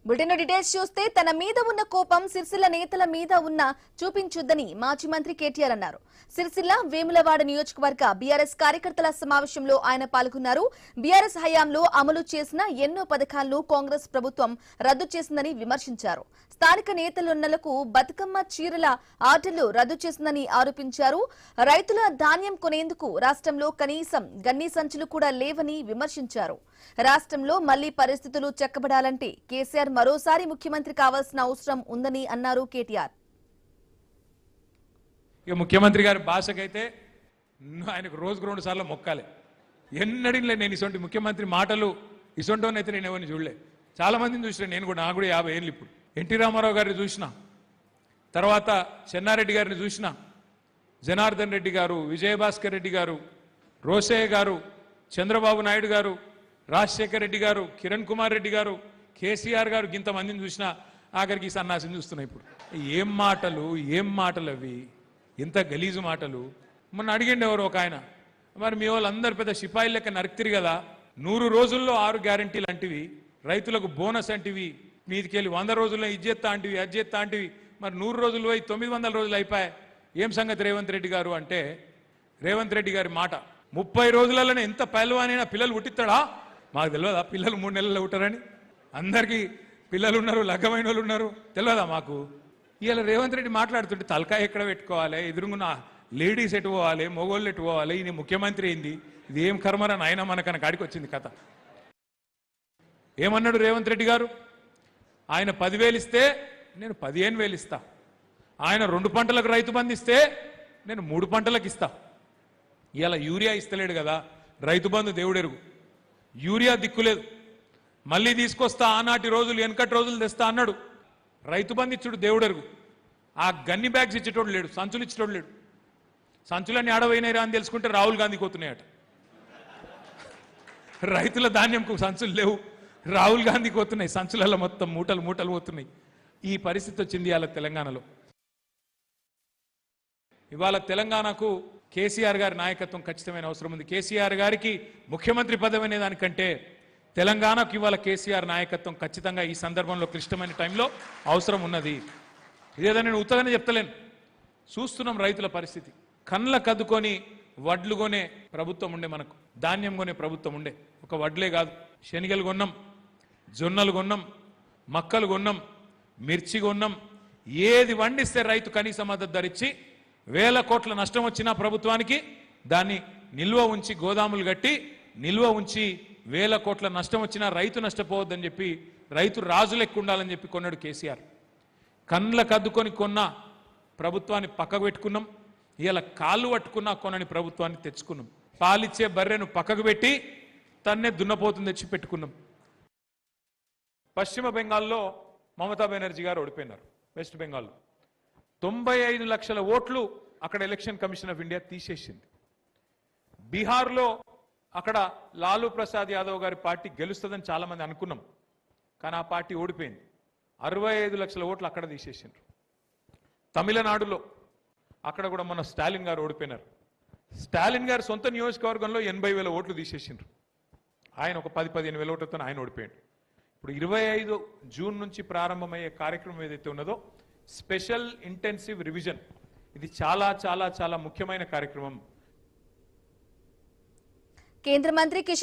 Bulletin details చూస్తే తన మీద ఉన్న కోపం సిరిసిల్ల నేతల మీద ఉన్న చూపించొద్దని మాజీ మంత్రి కేటీఆర్ అన్నారు. సిరిసిల్ల వేములవాడ నియోజకవర్గ బీఆర్ఎస్ కార్యకర్తల సమావేశంలో ఆయన పాల్గొన్నారు. బీఆర్ఎస్ హయాంలో అమలు చేసిన ఎన్నో పథకాలను కాంగ్రెస్ ప్రభుత్వం రద్దు చేసిందని విమర్శించారు. స్థానిక నేతలున్నలకు బతుకమ్మ చీరల ఆర్డర్లు రద్దు చేసిందని ఆరోపించారు. రైతుల ధాన్యం కొనేందుకు రాష్ట్రంలో కనీసం గన్ని సంచులు కూడా లేవని విమర్శించారు. రాష్ట్రంలో మళ్లీ పరిస్థితులు చక్కబడాలంటే కేసీఆర్ మరోసారి ముఖ్యమంత్రి కావాల్సిన అవసరం ఉందని అన్నారు కేటీఆర్. ఇక ముఖ్యమంత్రి గారి భాషకైతే ఆయనకు రోజుకు 2 సార్లు మొక్కాలి. ఎన్నడిలే నేను ఇటువంటి ముఖ్యమంత్రి మాటలు ఇసొంటోనైతే నేను ఎవరిని చూడలే. చాలా మందిని చూసిన నేను కూడా, నాకు కూడా 50 ఏళ్ళు. ఇప్పుడు ఎన్టీ రామారావు గారిని చూసిన, తర్వాత చెన్నారెడ్డి గారిని చూసిన, జనార్దన్ రెడ్డి గారు, విజయభాస్కర్ రెడ్డి గారు, రోసయ్య గారు, చంద్రబాబు నాయుడు గారు, రాజశేఖర్ రెడ్డి గారు, కిరణ్ కుమార్ రెడ్డి గారు, కేసీఆర్ గారు, ఇంతమందిని చూసినా ఆఖరికి సన్నాసిని చూస్తున్నాయి. ఇప్పుడు ఏం మాటలు అవి, ఎంత గలీజు మాటలు. మొన్న అడిగండి ఎవరు ఒక ఆయన, మరి మీ వాళ్ళందరూ పెద్ద సిపాయిల లెక్క నరికితిరి కదా, 100 రోజుల్లో 6 గ్యారంటీలు అంటివి, రైతులకు బోనస్ అంటివి, మీదికెళ్ళి 100 రోజుల్లో ఇజ్జెత్తా అంటివి, అజ్జెత్తా అంటివి, మరి 100 రోజులు పోయి 900 రోజులు అయిపోయాయి. ఏం సంగతి రేవంత్ రెడ్డి గారు అంటే, రేవంత్ రెడ్డి గారి మాట, 30 రోజులలోనే ఎంత పైల్వానైనా పిల్లలు పుట్టిస్తాడా? మాకు తెలియదా పిల్లలు 3 నెలల్లో పుట్టారని? అందరికీ పిల్లలు ఉన్నారు, లగ్గమైన వాళ్ళు ఉన్నారు, తెలియదా మాకు? ఇవాళ రేవంత్ రెడ్డి మాట్లాడుతుంటే తలకాయ ఎక్కడ పెట్టుకోవాలి, ఎదురుగున్న లేడీస్ ఎటు పోవాలి, మొగోళ్ళు ఎటు పోవాలి, ఈయన ముఖ్యమంత్రి అయింది, ఇది ఏం కర్మరా నాయన మనకన్నా కాడికి వచ్చింది కథ. ఏమన్నాడు రేవంత్ రెడ్డి గారు? ఆయన 10,000 ఇస్తే నేను 15,000 ఇస్తా, ఆయన 2 పంటలకు రైతు బంధు ఇస్తే నేను 3 పంటలకు ఇస్తా. ఇవాళ యూరియా ఇస్తలేడు కదా, రైతు బంధు దేవుడెరుగు, యూరియా దిక్కులేదు, మళ్ళీ తీసుకొస్తా, ఆనాటి రోజులు వెనకటి రోజులు తెస్తా అన్నాడు. రైతు బంధు ఇచ్చుడు దేవుడెరుగు, ఆ గన్ని బ్యాగ్స్ ఇచ్చేటోడు లేడు, సంచులు ఇచ్చేటోడు లేడు. సంచులన్నీ ఆడవైనాయిరా అని తెలుసుకుంటే రాహుల్ గాంధీకి పోతున్నాయట. రైతుల ధాన్యంకు సంచులు లేవు, రాహుల్ గాంధీకి పోతున్నాయి సంచులలో, మొత్తం మూటలు మూటలు పోతున్నాయి. ఈ పరిస్థితి వచ్చింది ఇవాళ తెలంగాణలో. ఇవాళ తెలంగాణకు కేసీఆర్ గారి నాయకత్వం ఖచ్చితమైన అవసరం ఉంది. కేసీఆర్ గారికి ముఖ్యమంత్రి పదవి అనే దానికంటే తెలంగాణకు ఇవాళ కేసీఆర్ నాయకత్వం ఖచ్చితంగా ఈ సందర్భంలో క్లిష్టమైన టైంలో అవసరం ఉన్నది. ఇదేదో నేను ఉత్తగానే చెప్తలేను, చూస్తున్నాం రైతుల పరిస్థితి. కళ్ళ కద్దుకొని వడ్లు కొనే ప్రభుత్వం ఉండే, మనకు ధాన్యం కొనే ప్రభుత్వం ఉండే. ఒక వడ్లే కాదు, శనగలు కొన్నాం, జొన్నలు కొన్నాం, మక్కలు కొన్నాం, మిర్చి కొన్నాం. ఏది వండిస్తే రైతు కనీస మద్దతు ధర ఇచ్చి 1,000 కోట్ల నష్టం వచ్చిన ప్రభుత్వానికి దాన్ని నిల్వ ఉంచి, గోదాములు కట్టి నిల్వ ఉంచి 1,000 కోట్ల నష్టం వచ్చినా రైతు నష్టపోవద్దని చెప్పి, రైతు రాజు లెక్క ఉండాలని చెప్పి కొన్నాడు కేసీఆర్. కండ్ల కద్దుకొని కొన్న ప్రభుత్వాన్ని పక్కకు పెట్టుకున్నాం. ఇలా కాళ్ళు పట్టుకున్నా కొనని ప్రభుత్వాన్ని తెచ్చుకున్నాం. పాలిచ్చే బర్రెను పక్కకు పెట్టి తన్నే దున్నపోతుంది తెచ్చి పెట్టుకున్నాం. పశ్చిమ బెంగాల్లో మమతా బెనర్జీ గారు ఓడిపోయినారు. వెస్ట్ బెంగాల్లో 95 లక్షల ఓట్లు అక్కడ ఎలక్షన్ కమిషన్ ఆఫ్ ఇండియా తీసేసింది. బీహార్లో అక్కడ లాలూ ప్రసాద్ యాదవ్ గారి పార్టీ గెలుస్తుందని చాలా మంది అనుకున్నాం, కానీ ఆ పార్టీ ఓడిపోయింది. 65 లక్షల ఓట్లు అక్కడ తీసేసిండ్రు. తమిళనాడులో అక్కడ కూడా మన స్టాలిన్ గారు ఓడిపోయినారు. స్టాలిన్ గారు సొంత నియోజకవర్గంలో 80,000 ఓట్లు తీసేసిండ్రు. ఆయన ఒక 10-15 వేల ఓట్లతో ఆయన ఓడిపోయాడు. ఇప్పుడు 25 జూన్ నుంచి ప్రారంభమయ్యే కార్యక్రమం ఏదైతే ఉన్నదో స్పెషల్ ఇంటెన్సివ్ రివిజన్, ఇది చాలా చాలా చాలా ముఖ్యమైన కార్యక్రమం. కేంద్ర మంత్రి కిషన్